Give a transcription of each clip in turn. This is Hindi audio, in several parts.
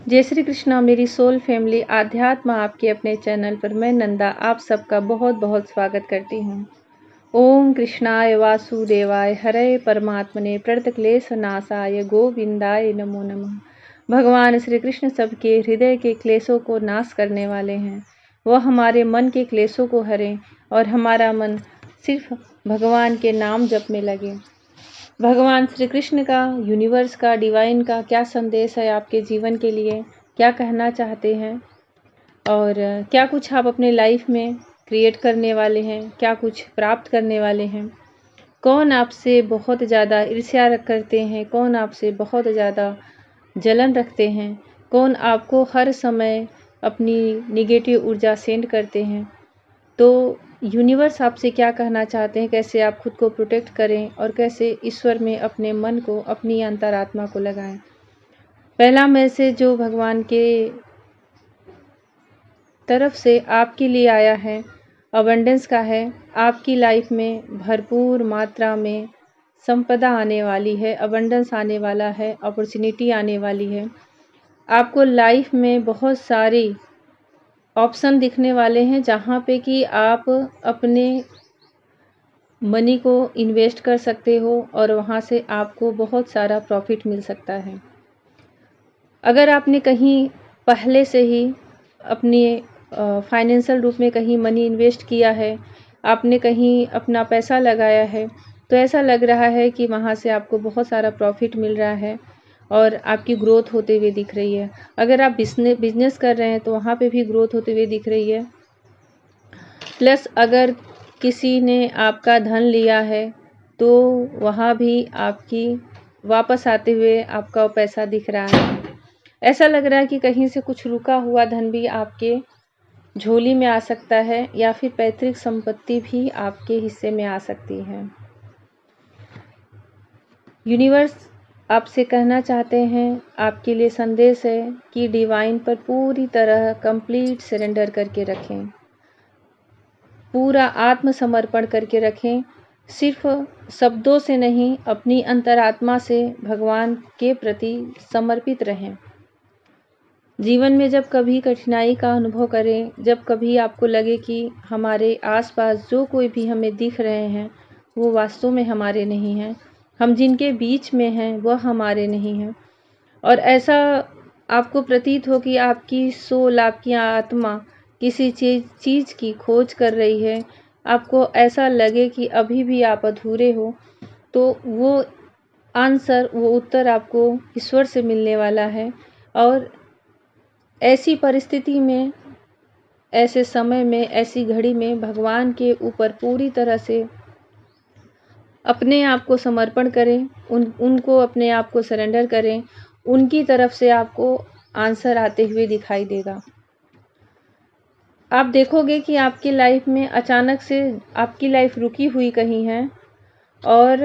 जय श्री कृष्णा मेरी सोल फैमिली आध्यात्म आपके अपने चैनल पर मैं नंदा आप सबका बहुत बहुत स्वागत करती हूँ। ओम कृष्णाय वासुदेवाय हरे परमात्मने प्रणतक्लेश नाशाय गोविंदाय नमो नमः। भगवान श्री कृष्ण सबके हृदय के क्लेशों को नाश करने वाले हैं। वह हमारे मन के क्लेशों को हरें और हमारा मन सिर्फ भगवान के नाम जप में लगे। भगवान श्री कृष्ण का, यूनिवर्स का, डिवाइन का क्या संदेश है आपके जीवन के लिए, क्या कहना चाहते हैं और क्या कुछ आप अपने लाइफ में क्रिएट करने वाले हैं, क्या कुछ प्राप्त करने वाले हैं। कौन आपसे बहुत ज़्यादा ईर्ष्या करते हैं, कौन आपसे बहुत ज़्यादा जलन रखते हैं, कौन आपको हर समय अपनी निगेटिव ऊर्जा सेंड करते हैं। तो यूनिवर्स आपसे क्या कहना चाहते हैं, कैसे आप खुद को प्रोटेक्ट करें और कैसे ईश्वर में अपने मन को, अपनी अंतरात्मा को लगाएं। पहला मैसेज जो भगवान के तरफ से आपके लिए आया है अबंडेंस का है। आपकी लाइफ में भरपूर मात्रा में संपदा आने वाली है, अबंडेंस आने वाला है, अपॉर्चुनिटी आने वाली है। आपको लाइफ में बहुत सारी ऑप्शन दिखने वाले हैं जहाँ पे कि आप अपने मनी को इन्वेस्ट कर सकते हो और वहाँ से आपको बहुत सारा प्रॉफिट मिल सकता है। अगर आपने कहीं पहले से ही अपनी फाइनेंशियल रूप में कहीं मनी इन्वेस्ट किया है, आपने कहीं अपना पैसा लगाया है, तो ऐसा लग रहा है कि वहाँ से आपको बहुत सारा प्रॉफिट मिल रहा है और आपकी ग्रोथ होते हुए दिख रही है। अगर आप बिजनेस कर रहे हैं तो वहाँ पे भी ग्रोथ होते हुए दिख रही है। प्लस अगर किसी ने आपका धन लिया है तो वहाँ भी आपकी वापस आते हुए आपका पैसा दिख रहा है। ऐसा लग रहा है कि कहीं से कुछ रुका हुआ धन भी आपके झोली में आ सकता है या फिर पैतृक संपत्ति भी आपके हिस्से में आ सकती है। यूनिवर्स आपसे कहना चाहते हैं, आपके लिए संदेश है कि डिवाइन पर पूरी तरह कंप्लीट सरेंडर करके रखें, पूरा आत्मसमर्पण करके रखें। सिर्फ शब्दों से नहीं, अपनी अंतरात्मा से भगवान के प्रति समर्पित रहें। जीवन में जब कभी कठिनाई का अनुभव करें, जब कभी आपको लगे कि हमारे आसपास जो कोई भी हमें दिख रहे हैं वो वास्तव में हमारे नहीं हैं, हम जिनके बीच में हैं वह हमारे नहीं हैं, और ऐसा आपको प्रतीत हो कि आपकी सोल, आपकी आत्मा किसी चीज़ की खोज कर रही है, आपको ऐसा लगे कि अभी भी आप अधूरे हो, तो वो आंसर, वो उत्तर आपको ईश्वर से मिलने वाला है। और ऐसी परिस्थिति में, ऐसे समय में, ऐसी घड़ी में भगवान के ऊपर पूरी तरह से अपने आप को समर्पण करें, उनको अपने आप को सरेंडर करें। उनकी तरफ से आपको आंसर आते हुए दिखाई देगा। आप देखोगे कि आपकी लाइफ में अचानक से आपकी लाइफ रुकी हुई कहीं है और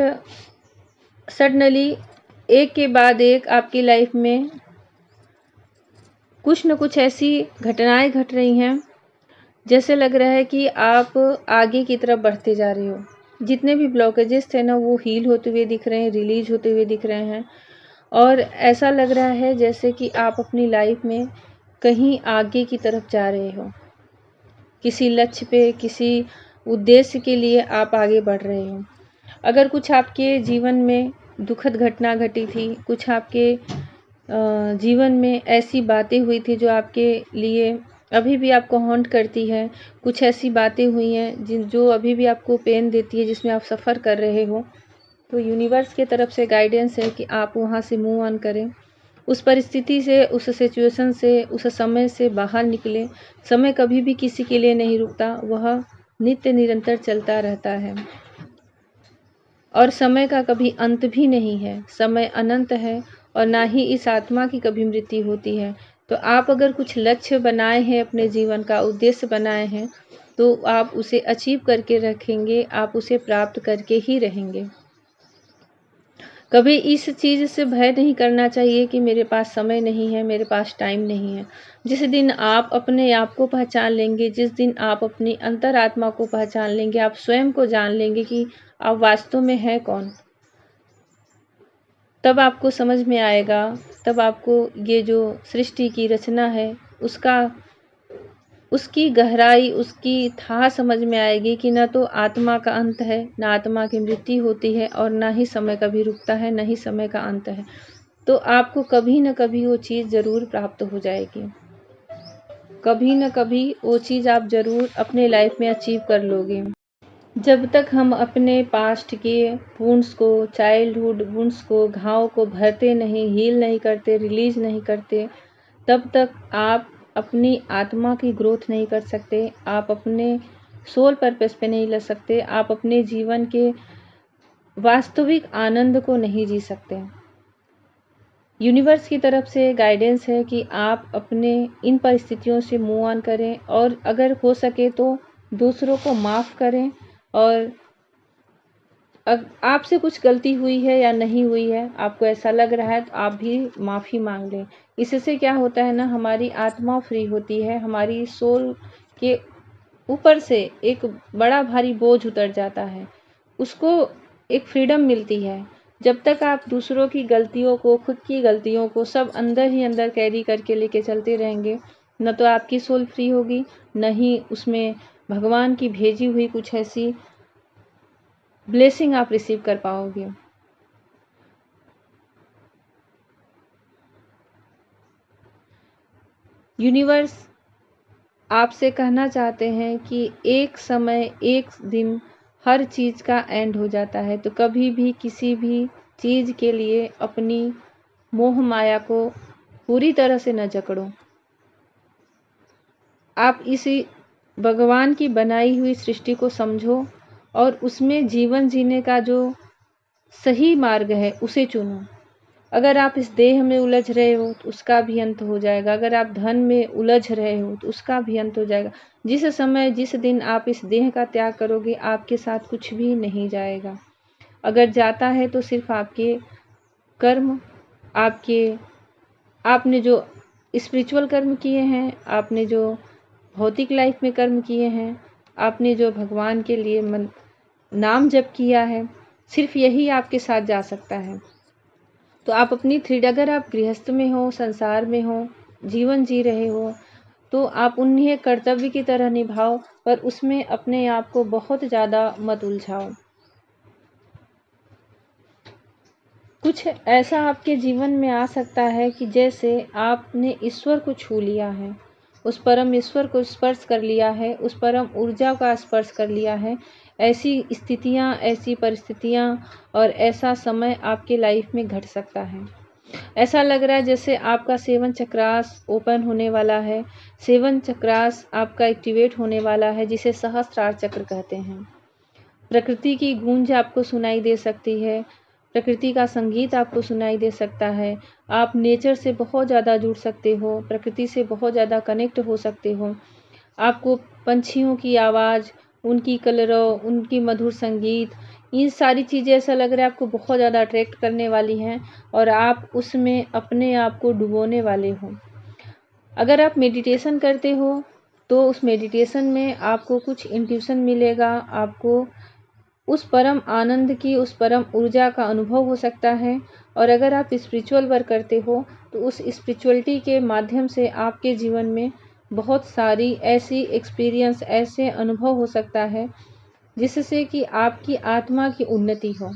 सडनली एक के बाद एक आपकी लाइफ में कुछ न कुछ ऐसी घटनाएं घट रही हैं जैसे लग रहा है कि आप आगे की तरफ बढ़ते जा रहे हो। जितने भी ब्लॉकेजेस थे ना, वो हील होते हुए दिख रहे हैं, रिलीज होते हुए दिख रहे हैं, और ऐसा लग रहा है जैसे कि आप अपनी लाइफ में कहीं आगे की तरफ जा रहे हो। किसी लक्ष्य पे, किसी उद्देश्य के लिए आप आगे बढ़ रहे हो। अगर कुछ आपके जीवन में दुखद घटना घटी थी, कुछ आपके जीवन में ऐसी बातें हुई थी जो आपके लिए अभी भी आपको हॉन्ट करती है, कुछ ऐसी बातें हुई हैं जो अभी भी आपको पेन देती है, जिसमें आप सफ़र कर रहे हो, तो यूनिवर्स की तरफ से गाइडेंस है कि आप वहाँ से मूव ऑन करें, उस परिस्थिति से, उस सिचुएशन से, उस समय से बाहर निकलें। समय कभी भी किसी के लिए नहीं रुकता, वह नित्य निरंतर चलता रहता है और समय का कभी अंत भी नहीं है। समय अनंत है और ना ही इस आत्मा की कभी मृत्यु होती है। तो आप अगर कुछ लक्ष्य बनाए हैं, अपने जीवन का उद्देश्य बनाए हैं, तो आप उसे अचीव करके रखेंगे, आप उसे प्राप्त करके ही रहेंगे। कभी इस चीज़ से भय नहीं करना चाहिए कि मेरे पास समय नहीं है, मेरे पास टाइम नहीं है। जिस दिन आप अपने आप को पहचान लेंगे, जिस दिन आप अपनी अंतरात्मा को पहचान लेंगे, आप स्वयं को जान लेंगे कि आप वास्तव में हैं कौन, तब आपको समझ में आएगा, तब आपको ये जो सृष्टि की रचना है उसकी गहराई, उसकी था समझ में आएगी कि ना तो आत्मा का अंत है, ना आत्मा की मृत्यु होती है और ना ही समय कभी रुकता है, ना ही समय का अंत है। तो आपको कभी न कभी वो चीज़ ज़रूर प्राप्त हो जाएगी। कभी न कभी वो चीज़ आप ज़रूर अपने लाइफ में अचीव कर लोगे। जब तक हम अपने पास्ट के वुंड्स को, चाइल्डहुड वुंड्स को, घाव को भरते नहीं, हील नहीं करते, रिलीज नहीं करते, तब तक आप अपनी आत्मा की ग्रोथ नहीं कर सकते, आप अपने सोल पर्पस पे नहीं लग सकते, आप अपने जीवन के वास्तविक आनंद को नहीं जी सकते। यूनिवर्स की तरफ से गाइडेंस है कि आप अपने इन परिस्थितियों से मूव ऑन करें और अगर हो सके तो दूसरों को माफ़ करें, और आपसे कुछ गलती हुई है या नहीं हुई है, आपको ऐसा लग रहा है तो आप भी माफ़ी मांग लें। इससे क्या होता है ना, हमारी आत्मा फ्री होती है, हमारी सोल के ऊपर से एक बड़ा भारी बोझ उतर जाता है, उसको एक फ्रीडम मिलती है। जब तक आप दूसरों की गलतियों को, खुद की गलतियों को सब अंदर ही अंदर कैरी करके लेके चलते रहेंगे, न तो आपकी सोल फ्री होगी, न ही उसमें भगवान की भेजी हुई कुछ ऐसी ब्लेसिंग आप रिसीव कर पाओगे। यूनिवर्स आपसे कहना चाहते हैं कि एक समय, एक दिन हर चीज़ का एंड हो जाता है, तो कभी भी किसी भी चीज़ के लिए अपनी मोह माया को पूरी तरह से न जकड़ो। आप इसी भगवान की बनाई हुई सृष्टि को समझो और उसमें जीवन जीने का जो सही मार्ग है उसे चुनो। अगर आप इस देह में उलझ रहे हो तो उसका भी अंत हो जाएगा, अगर आप धन में उलझ रहे हो तो उसका भी अंत हो जाएगा। जिस समय, जिस दिन आप इस देह का त्याग करोगे, आपके साथ कुछ भी नहीं जाएगा। अगर जाता है तो सिर्फ आपके कर्म, आपने जो स्पिरिचुअल कर्म किए हैं, आपने जो भौतिक लाइफ में कर्म किए हैं, आपने जो भगवान के लिए नाम जप किया है, सिर्फ यही आपके साथ जा सकता है। तो आप अपनी अगर आप गृहस्थ में हो, संसार में हो, जीवन जी रहे हो, तो आप उन्हें कर्तव्य की तरह निभाओ, पर उसमें अपने आप को बहुत ज़्यादा मत उलझाओ। कुछ ऐसा आपके जीवन में आ सकता है कि जैसे आपने ईश्वर को छू लिया है, उस परम ईश्वर को स्पर्श कर लिया है, उस परम ऊर्जा का स्पर्श कर लिया है। ऐसी स्थितियाँ, ऐसी परिस्थितियाँ और ऐसा समय आपके लाइफ में घट सकता है। ऐसा लग रहा है जैसे आपका सेवन चक्रास ओपन होने वाला है, सेवन चक्रास आपका एक्टिवेट होने वाला है, जिसे सहस्त्रार चक्र कहते हैं। प्रकृति की गूंज आपको सुनाई दे सकती है, प्रकृति का संगीत आपको सुनाई दे सकता है, आप नेचर से बहुत ज़्यादा जुड़ सकते हो, प्रकृति से बहुत ज़्यादा कनेक्ट हो सकते हो। आपको पंछियों की आवाज़, उनकी कलरव, उनकी मधुर संगीत, ये सारी चीज़ें ऐसा लग रहा है आपको बहुत ज़्यादा अट्रैक्ट करने वाली हैं और आप उसमें अपने आप को डुबोने वाले हो। अगर आप मेडिटेशन करते हो तो उस मेडिटेशन में आपको कुछ इंट्यूशन मिलेगा, आपको उस परम आनंद की, उस परम ऊर्जा का अनुभव हो सकता है। और अगर आप स्पिरिचुअल वर्क करते हो तो उस स्पिरिचुअलिटी के माध्यम से आपके जीवन में बहुत सारी ऐसी एक्सपीरियंस, ऐसे अनुभव हो सकता है जिससे कि आपकी आत्मा की उन्नति हो।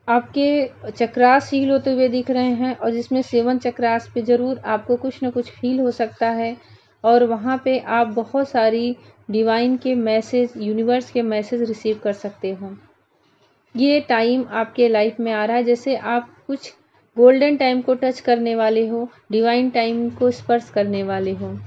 आपके चक्रास हील होते हुए दिख रहे हैं और जिसमें 7 चक्रास पे ज़रूर आपको कुछ ना कुछ फील हो सकता है और वहाँ पे आप बहुत सारी डिवाइन के मैसेज, यूनिवर्स के मैसेज रिसीव कर सकते हो। ये टाइम आपके लाइफ में आ रहा है जैसे आप कुछ गोल्डन टाइम को टच करने वाले हो, डिवाइन टाइम को स्पर्श करने वाले हो।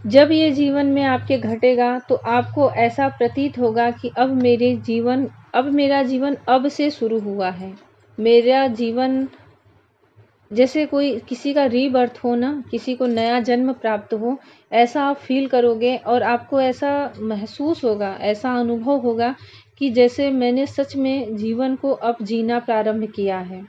जब ये जीवन में आपके घटेगा तो आपको ऐसा प्रतीत होगा कि अब मेरा जीवन अब से शुरू हुआ है। मेरा जीवन जैसे कोई किसी का रीबर्थ हो ना, किसी को नया जन्म प्राप्त हो, ऐसा आप फील करोगे और आपको ऐसा महसूस होगा, ऐसा अनुभव होगा कि जैसे मैंने सच में जीवन को अब जीना प्रारंभ किया है।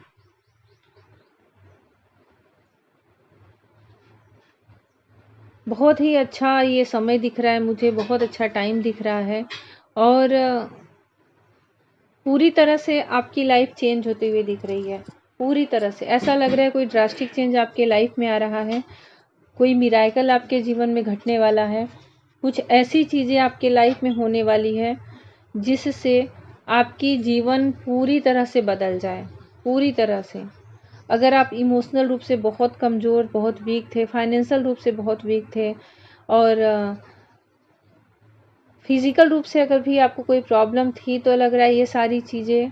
बहुत ही अच्छा ये समय दिख रहा है मुझे, बहुत अच्छा टाइम दिख रहा है और पूरी तरह से आपकी लाइफ चेंज होते हुए दिख रही है। पूरी तरह से ऐसा लग रहा है कोई ड्रास्टिक चेंज आपके लाइफ में आ रहा है, कोई मिराकल आपके जीवन में घटने वाला है, कुछ ऐसी चीज़ें आपके लाइफ में होने वाली है जिससे आपकी जीवन पूरी तरह से बदल जाए, पूरी तरह से। अगर आप इमोशनल रूप से बहुत कमज़ोर, बहुत वीक थे, फाइनेंशियल रूप से बहुत वीक थे और फिज़िकल रूप से अगर भी आपको कोई प्रॉब्लम थी, तो लग रहा है ये सारी चीज़ें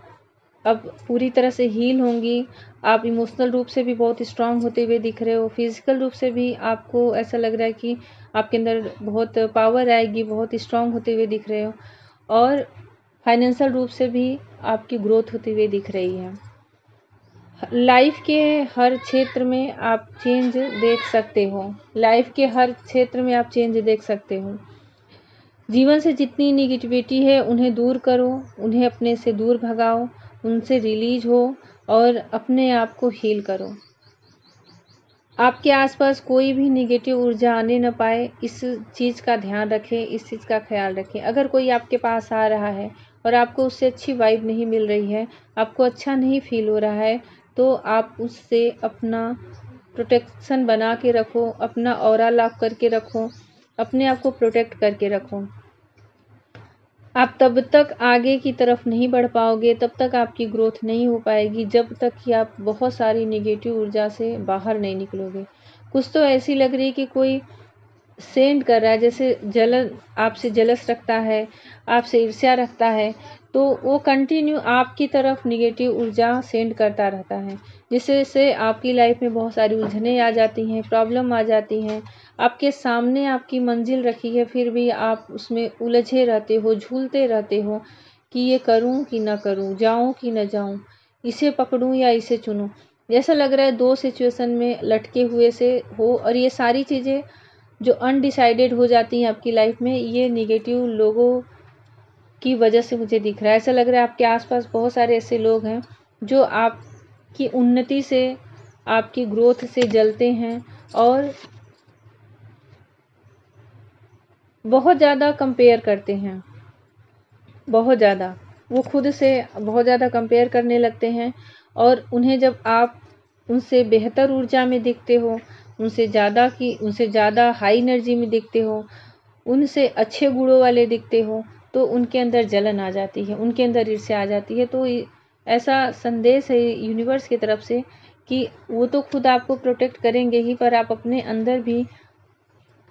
अब पूरी तरह से हील होंगी। आप इमोशनल रूप से भी बहुत स्ट्रांग होते हुए दिख रहे हो, फिज़िकल रूप से भी आपको ऐसा लग रहा है कि आपके अंदर बहुत पावर आएगी, बहुत स्ट्रांग होते हुए दिख रहे हो और फाइनेंशियल रूप से भी आपकी ग्रोथ होती हुई दिख रही है। लाइफ के हर क्षेत्र में आप चेंज देख सकते हो, लाइफ के हर क्षेत्र में आप चेंज देख सकते हो। जीवन से जितनी निगेटिविटी है उन्हें दूर करो, उन्हें अपने से दूर भगाओ, उनसे रिलीज हो और अपने आप को हील करो। आपके आसपास कोई भी निगेटिव ऊर्जा आने न पाए, इस चीज़ का ध्यान रखें, इस चीज़ का ख्याल रखें। अगर कोई आपके पास आ रहा है और आपको उससे अच्छी वाइब नहीं मिल रही है, आपको अच्छा नहीं फील हो रहा है, तो आप उससे अपना प्रोटेक्शन बना के रखो, अपना ऑरा लॉक करके रखो, अपने आप को प्रोटेक्ट करके रखो। आप तब तक आगे की तरफ नहीं बढ़ पाओगे, तब तक आपकी ग्रोथ नहीं हो पाएगी, जब तक कि आप बहुत सारी नेगेटिव ऊर्जा से बाहर नहीं निकलोगे। कुछ तो ऐसी लग रही है कि कोई सेंड कर रहा है, जैसे जलन, आपसे जलस रखता है, आपसे ईर्ष्या रखता है, तो वो कंटिन्यू आपकी तरफ निगेटिव ऊर्जा सेंड करता रहता है, जिससे आपकी लाइफ में बहुत सारी उलझनें आ जाती हैं, प्रॉब्लम आ जाती हैं। आपके सामने आपकी मंजिल रखी है, फिर भी आप उसमें उलझे रहते हो, झूलते रहते हो कि ये करूं कि ना करूं, जाऊं कि ना जाऊं, इसे पकड़ूं या इसे चुनूं। जैसा लग रहा है दो सिचुएशन में लटके हुए से हो, और ये सारी चीज़ें जो अनडिसाइडेड हो जाती हैं आपकी लाइफ में, ये निगेटिव लोगों की वजह से मुझे दिख रहा है। ऐसा लग रहा है आपके आसपास बहुत सारे ऐसे लोग हैं जो आपकी उन्नति से, आपकी ग्रोथ से जलते हैं और बहुत ज़्यादा कंपेयर करते हैं, बहुत ज़्यादा। वो खुद से बहुत ज़्यादा कंपेयर करने लगते हैं और उन्हें जब आप उनसे बेहतर ऊर्जा में दिखते हो, उनसे ज़्यादा हाई एनर्जी में दिखते हो, उनसे अच्छे गुणों वाले दिखते हो, तो उनके अंदर जलन आ जाती है, उनके अंदर ईर्ष्या आ जाती है। तो ऐसा संदेश है यूनिवर्स की तरफ से कि वो तो खुद आपको प्रोटेक्ट करेंगे ही, पर आप अपने अंदर भी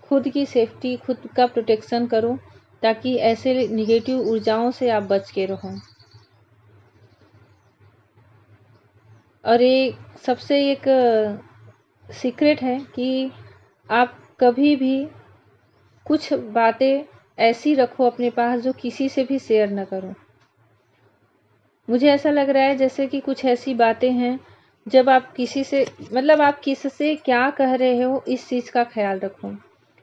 खुद की सेफ्टी, खुद का प्रोटेक्शन करो, ताकि ऐसे निगेटिव ऊर्जाओं से आप बच के रहो। और ये सबसे एक सीक्रेट है कि आप कभी भी कुछ बातें ऐसी रखो अपने पास जो किसी से भी शेयर न करो। मुझे ऐसा लग रहा है जैसे कि कुछ ऐसी बातें हैं, जब आप किसी से, मतलब आप किससे क्या कह रहे हो, इस चीज़ का ख्याल रखो।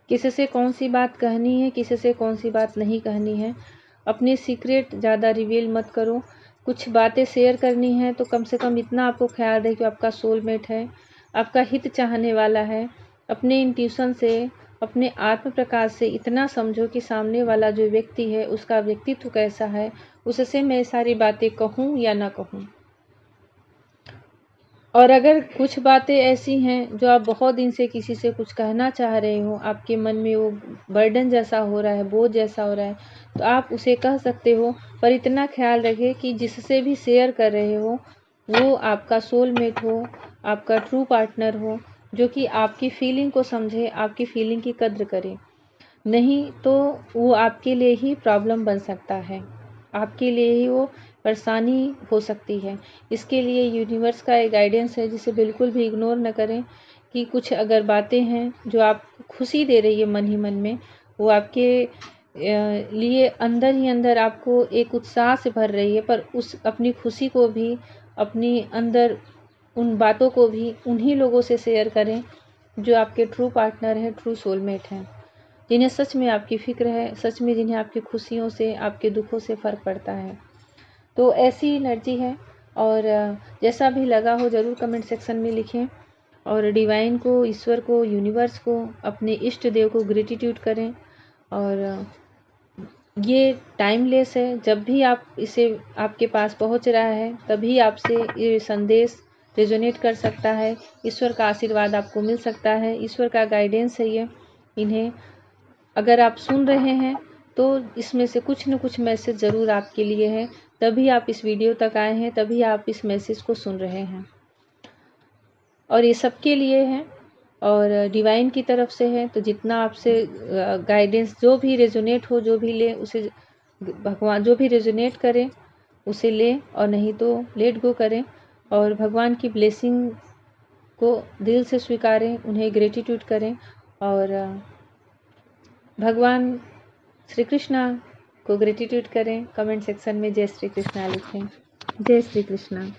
किससे कौन सी बात कहनी है, किससे कौन सी बात नहीं कहनी है। अपने सीक्रेट ज़्यादा रिवील मत करो। कुछ बातें शेयर करनी है तो कम से कम इतना आपको ख्याल रहे कि आपका सोलमेट है, आपका हित चाहने वाला है। अपने इंट्यूशन से, अपने आत्म प्रकाश से इतना समझो कि सामने वाला जो व्यक्ति है उसका व्यक्तित्व कैसा है, उससे मैं सारी बातें कहूँ या ना कहूँ। और अगर कुछ बातें ऐसी हैं जो आप बहुत दिन से किसी से कुछ कहना चाह रहे हो, आपके मन में वो बर्डन जैसा हो रहा है, बोझ जैसा हो रहा है, तो आप उसे कह सकते हो। पर इतना ख्याल रखें कि जिससे भी शेयर कर रहे हो वो आपका सोलमेट हो, आपका ट्रू पार्टनर हो, जो कि आपकी फीलिंग को समझे, आपकी फीलिंग की कद्र करे। नहीं तो वो आपके लिए ही प्रॉब्लम बन सकता है, आपके लिए ही वो परेशानी हो सकती है। इसके लिए यूनिवर्स का एक गाइडेंस है जिसे बिल्कुल भी इग्नोर न करें कि कुछ अगर बातें हैं जो आपको खुशी दे रही है मन ही मन में, वो आपके लिए अंदर ही अंदर आपको एक उत्साह से भर रही है, पर उस अपनी खुशी को भी, अपनी अंदर उन बातों को भी उन्हीं लोगों से शेयर करें जो आपके ट्रू पार्टनर हैं, ट्रू सोलमेट हैं, जिन्हें सच में आपकी फ़िक्र है, सच में जिन्हें आपकी खुशियों से, आपके दुखों से फ़र्क पड़ता है। तो ऐसी एनर्जी है। और जैसा भी लगा हो ज़रूर कमेंट सेक्शन में लिखें। और डिवाइन को, ईश्वर को, यूनिवर्स को, अपने इष्ट देव को ग्रेटिट्यूड करें और ये टाइमलेस है। जब भी आप इसे आपके पास पहुंच रहा है तभी आपसे ये संदेश रेजोनेट कर सकता है। ईश्वर का आशीर्वाद आपको मिल सकता है, ईश्वर का गाइडेंस है ये। इन्हें अगर आप सुन रहे हैं तो इसमें से कुछ न कुछ मैसेज ज़रूर आपके लिए है, तभी आप इस वीडियो तक आए हैं, तभी आप इस मैसेज को सुन रहे हैं। और ये सबके लिए है और डिवाइन की तरफ से है। तो जितना आपसे गाइडेंस जो भी रेजोनेट हो, जो भी ले उसे भगवान, जो भी रेजोनेट करे उसे ले, और नहीं तो लेट गो करें और भगवान की ब्लेसिंग को दिल से स्वीकारें, उन्हें ग्रेटिट्यूड करें और भगवान श्री कृष्णा को ग्रेटिट्यूड करें। कमेंट सेक्शन में जय श्री कृष्णा लिखें। जय श्री कृष्णा।